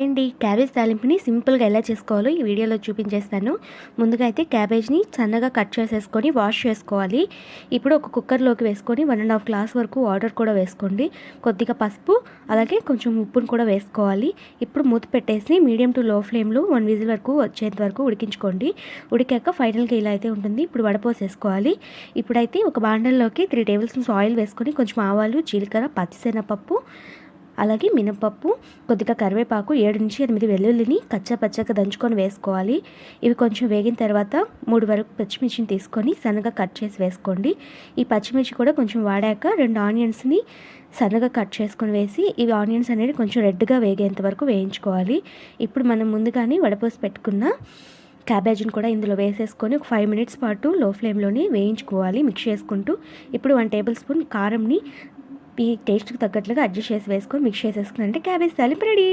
అండి క్యాబేజ్ తాలింపుని సింపుల్గా ఎలా చేసుకోవాలో ఈ వీడియోలో చూపించేస్తాను. ముందుగా అయితే క్యాబేజ్ని సన్నగా కట్ చేసేసుకొని వాష్ చేసుకోవాలి. ఇప్పుడు ఒక కుక్కర్లోకి వేసుకొని 1.5 గ్లాస్ వరకు వాటర్ కూడా వేసుకోండి. కొద్దిగా పసుపు అలాగే కొంచెం ఉప్పును కూడా వేసుకోవాలి. ఇప్పుడు మూత పెట్టేసి మీడియం టు లో ఫ్లేమ్లో 1 విజిల్ వరకు వచ్చేంత వరకు ఉడికించుకోండి. ఉడికాక ఫైనల్గా ఇలా అయితే ఉంటుంది. ఇప్పుడు వడపోసేసుకోవాలి. ఇప్పుడైతే ఒక బాండల్లోకి 3 టేబుల్ స్పూన్స్ ఆయిల్ వేసుకొని కొంచెం ఆవాలు, జీలకర్ర, పచ్చిశనగపప్పు అలాగే మినపప్పు, కొద్దిగా కరివేపాకు, 7-8 వెల్లుల్లిని కచ్చాపచ్చాగా దంచుకొని వేసుకోవాలి. ఇవి కొంచెం వేగిన తర్వాత 3 వరకు పచ్చిమిర్చిని తీసుకొని సన్నగా కట్ చేసి వేసుకోండి. ఈ పచ్చిమిర్చి కూడా కొంచెం వాడాక 2 ఆనియన్స్ని సన్నగా కట్ చేసుకొని వేసి ఇవి ఆనియన్స్ అనేది కొంచెం రెడ్గా వేగేంత వరకు వేయించుకోవాలి. ఇప్పుడు మనం ముందుగానే వడపోసి పెట్టుకున్న క్యాబేజీని కూడా ఇందులో వేసేసుకొని ఒక 5 మినిట్స్ పాటు లో ఫ్లేమ్లోనే వేయించుకోవాలి మిక్స్ చేసుకుంటూ. ఇప్పుడు 1 టేబుల్ స్పూన్ కారంని మీ టేస్ట్కి తగ్గట్లుగా అడ్జస్ట్ చేసి వేసుకొని మిక్స్ చేసేసుకుని అంటే క్యాబేజ్ తాలింపు రెడీ.